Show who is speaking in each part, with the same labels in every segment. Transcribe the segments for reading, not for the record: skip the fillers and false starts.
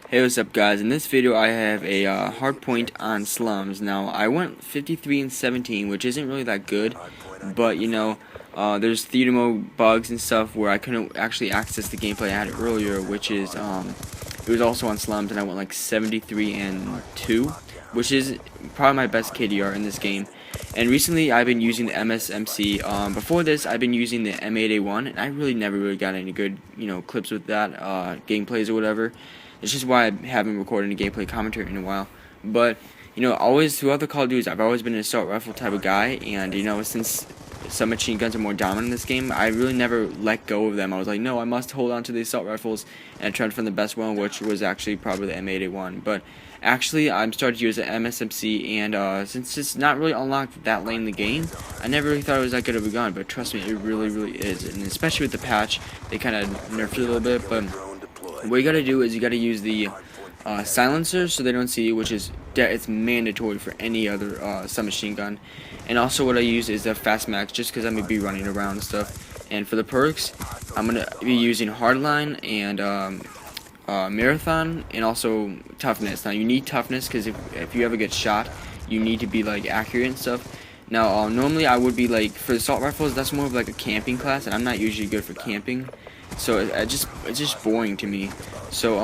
Speaker 1: Hey, what's up guys? In this video I have a hard point on Slums. Now I went 53 and 17, which isn't really that good, but there's theater mode bugs and stuff where I couldn't actually access the gameplay I had earlier, which is it was also on Slums, and I went like 73 and 2, which is probably my best KDR in this game. And recently I've been using the MSMC. Before this I've been using the M8A1, and I really never got any good clips with that, gameplays or whatever. It's just why I haven't recorded any gameplay commentary in a while. But always throughout the Call of Duty, I've always been an assault rifle type of guy, and since submachine guns are more dominant in this game, I really never let go of them. I was like, no, I must hold on to the assault rifles, and I tried to find the best one, which was actually probably the M8A1. But actually, I'm starting to use the MSMC, and since it's not really unlocked that late in the game, I never really thought it was that good of a gun. But trust me, it really, really is. And especially with the patch, they kind of nerfed it a little bit, but what you gotta do is you gotta use the silencer so they don't see you, which is it's mandatory for any other submachine gun. And also what I use is a fast max, just because I'm gonna be running around and stuff. And for the perks, I'm gonna be using hardline and marathon, and also toughness. Now you need toughness because if you ever get shot, you need to be like accurate and stuff. Now normally I would be like, for the assault rifles, that's more of like a camping class, and I'm not usually good for camping. So it's just boring to me. So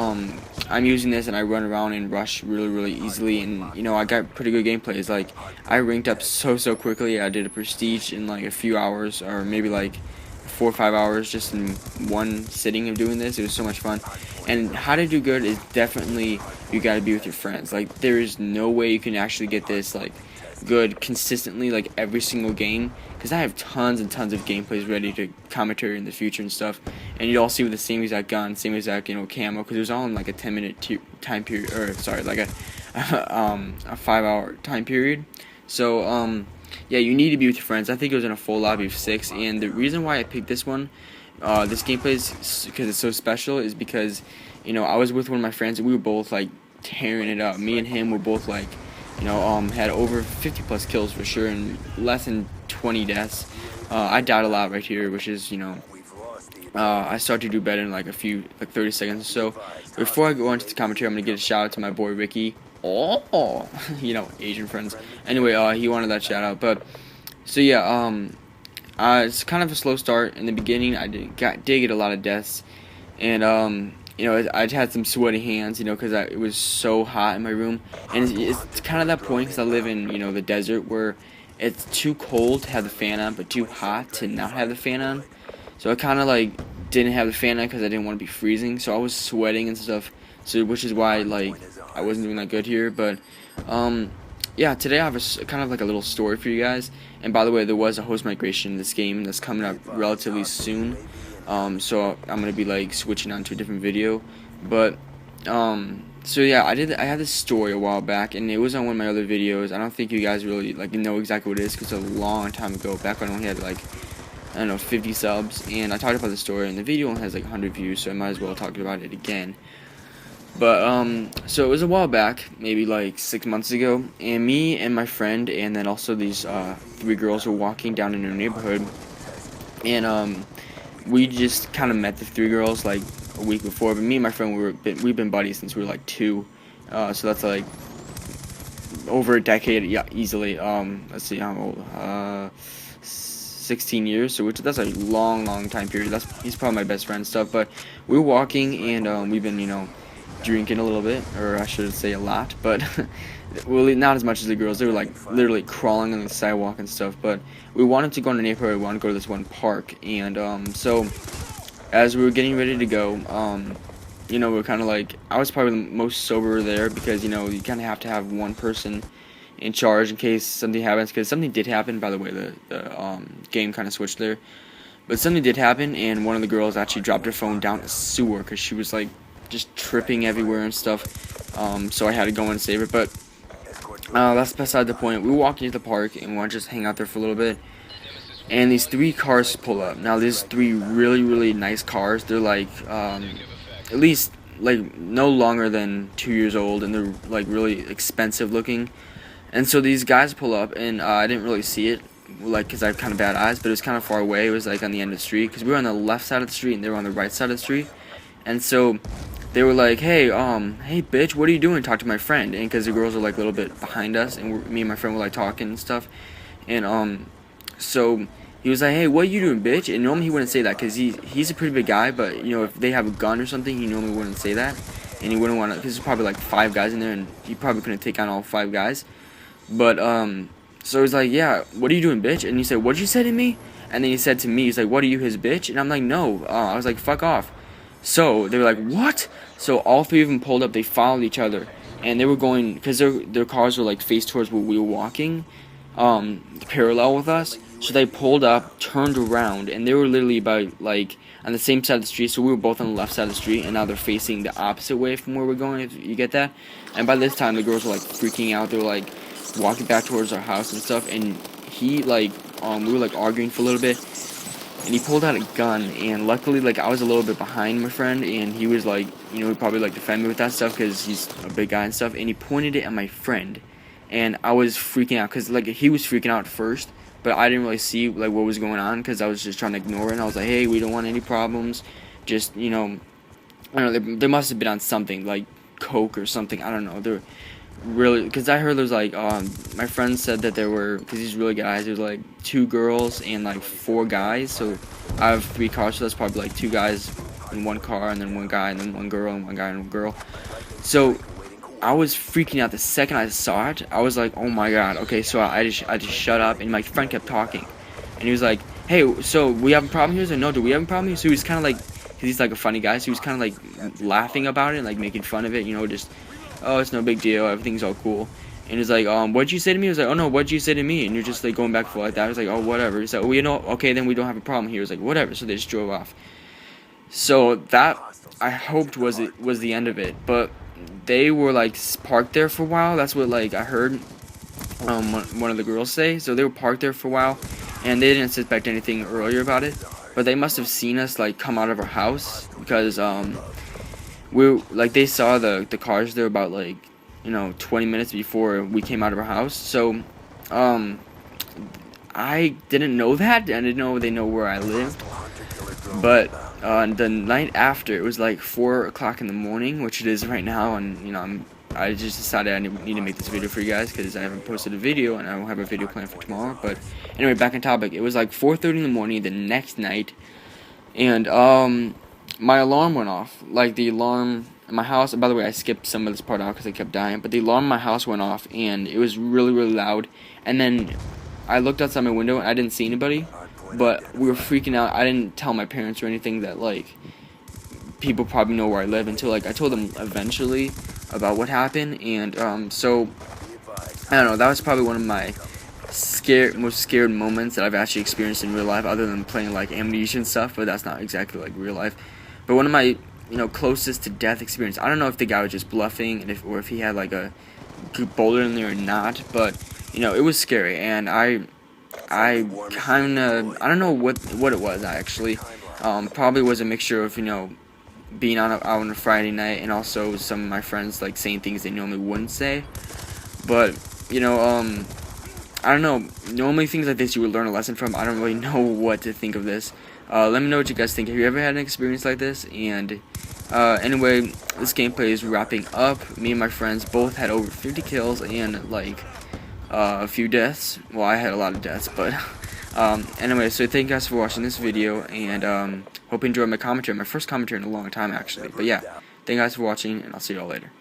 Speaker 1: I'm using this, and I run around and rush really easily, and I got pretty good gameplays. Like I ranked up so quickly. I did a prestige in like a few hours, or maybe like 4 or 5 hours, just in one sitting of doing this. It was so much fun. And how to do good is definitely, you gotta be with your friends. Like there is no way you can actually get this like good consistently like every single game, because I have tons and tons of gameplays ready to commentary in the future and stuff, and you'd all see with the same exact gun, same exact camo, because it was all in like a 10-minute time period, or sorry, like a 5-hour time period. So yeah, you need to be with your friends. I think it was in a full lobby of 6, and the reason why I picked this one, this gameplay is because it's so special, is because I was with one of my friends, and we were both like tearing it up. Me and him were both like had over 50 plus kills for sure, and less than 20 deaths. I died a lot right here, which is I start to do better in like 30 seconds or so. Before I go on to the commentary, I'm gonna get a shout out to my boy Ricky. Oh, Asian friends. Anyway, he wanted that shout out. But so yeah, it's kind of a slow start in the beginning. I did get a lot of deaths, and I had some sweaty hands, because it was so hot in my room. And it's kind of that point, because I live in, the desert, where it's too cold to have the fan on, but too hot to not have the fan on. So I kind of like didn't have the fan on because I didn't want to be freezing. So I was sweating and stuff. So which is why like I wasn't doing that good here. But yeah, today I have kind of like a little story for you guys. And by the way, there was a host migration in this game that's coming up relatively soon. So I'm gonna be like switching on to a different video, but so yeah, I had this story a while back, and it was on one of my other videos. I don't think you guys really like know exactly what it is, because it's a long time ago, back when I only had like, I don't know, 50 subs, and I talked about the story, and the video only has like 100 views, so I might as well talk about it again. But so it was a while back, maybe like 6 months ago, and me and my friend, and then also these 3 girls were walking down in our neighborhood, and we just kind of met the 3 girls like a week before. But me and my friend, we've been buddies since we were like 2, so that's like over a decade, yeah, easily. Let's see, I'm old, 16 years, so that's a long time period. He's probably my best friend and stuff. But we were walking, and we've been drinking a little bit, or I should say a lot, but well, not as much as the girls. They were like literally crawling on the sidewalk and stuff. But we wanted to go in the neighborhood. We wanted to go to this one park, and so as we were getting ready to go, we were kind of like, I was probably the most sober there, because you kind of have to have one person in charge in case something happens. Because something did happen, by the way. The game kind of switched there, but something did happen, and one of the girls actually dropped her phone down a sewer because she was like just tripping everywhere and stuff. So I had to go and save it. But that's beside the point. We walked into the park, and we wanted to just hang out there for a little bit, and these 3 cars pull up. Now these 3 really nice cars. They're like at least like no longer than 2 years old, and they're like really expensive looking. And so these guys pull up, and I didn't really see it, like, because I have kind of bad eyes, but it was kind of far away. It was like on the end of the street, because we were on the left side of the street and they were on the right side of the street. And so they were like, hey bitch, what are you doing? Talk to my friend. And because the girls were like a little bit behind us, and me and my friend were like talking and stuff, and so he was like, hey, what are you doing, bitch? And normally he wouldn't say that because he's a pretty big guy, but you know, if they have a gun or something, he normally wouldn't say that, and he wouldn't want to, because there's probably like 5 guys in there, and he probably couldn't take on all 5 guys. But so he's like, yeah, what are you doing, bitch? And he said, what'd you say to me? And then he said to me, he's like, what are you, his bitch? And I'm like, no. I was like, fuck off. So they were like, what? So all 3 of them pulled up. They followed each other, and they were going, because their cars were like faced towards where we were walking, parallel with us. So they pulled up, turned around, and they were literally about like on the same side of the street. So we were both on the left side of the street, and now they're facing the opposite way from where we're going. If you get that. And by this time, the girls were like freaking out. They were like walking back towards our house and stuff. And he like we were like arguing for a little bit, and he pulled out a gun. And luckily, like, I was a little bit behind my friend, and he was like, you know, he probably like defend me with that stuff because he's a big guy and stuff. And he pointed it at my friend, and I was freaking out because like he was freaking out first. But I didn't really see like what was going on because I was just trying to ignore it. And I was like, hey, we don't want any problems. Just, you know, I don't know. They must have been on something like coke or something. I don't know. They're really, because I heard there's like my friend said that there were, because he's really guys. There's like 2 girls and like 4 guys. So I have 3 cars. So that's probably like 2 guys in 1 car, and then 1 guy, and then 1 girl, and 1 guy and 1 girl. So I was freaking out the second I saw it. I was like, oh my god. Okay, so I just shut up, and my friend kept talking, and he was like, hey, so we have a problem here? I was like, no, do we have a problem here? So he was kind of like, because he's like a funny guy, so he was kind of like laughing about it, like making fun of it, you know, just, oh, it's no big deal, everything's all cool. And he's like, what'd you say to me? I was like, oh no, what'd you say to me? And you're just like going back and forth like that. I was like, oh, whatever. He's like, oh, you know, okay, then we don't have a problem here. I was like, whatever. So they just drove off. So that, I hoped was the end of it, but they were like parked there for a while. That's what like I heard one of the girls say. So they were parked there for a while, and they didn't suspect anything earlier about it, but they must have seen us like come out of our house, because we like, they saw the cars there about like, you know, 20 minutes before we came out of our house. So I didn't know that. I didn't know they know where I lived. But the night after, it was like 4 o'clock in the morning, which it is right now, and you know, I just decided I need to make this video for you guys because I haven't posted a video, and I don't have a video planned for tomorrow. But anyway, back on topic. It was like 4:30 in the morning the next night, and my alarm went off. Like, the alarm in my house, and by the way, I skipped some of this part out because I kept dying, but the alarm in my house went off, and it was really, really loud. And then I looked outside my window, and I didn't see anybody, but we were freaking out. I didn't tell my parents or anything that, like, people probably know where I live until, like, I told them eventually about what happened. And so I don't know, that was probably one of my most scared moments that I've actually experienced in real life, other than playing like Amnesia and stuff, but that's not exactly like real life. But one of my, you know, closest to death experience. I don't know if the guy was just bluffing, and or if he had like a boulder in there or not, but you know, it was scary. And I kind of, I don't know what it was actually. Probably was a mixture of, you know, being out on a Friday night, and also some of my friends like saying things they normally wouldn't say. But you know, I don't know. Normally things like this you would learn a lesson from. I don't really know what to think of this. Let me know what you guys think. Have you ever had an experience like this? And anyway, this gameplay is wrapping up. Me and my friends both had over 50 kills and like a few deaths. Well, I had a lot of deaths, but anyway, so thank you guys for watching this video, and hope you enjoyed my commentary. My first commentary in a long time, actually. But yeah, thank you guys for watching, and I'll see y'all later.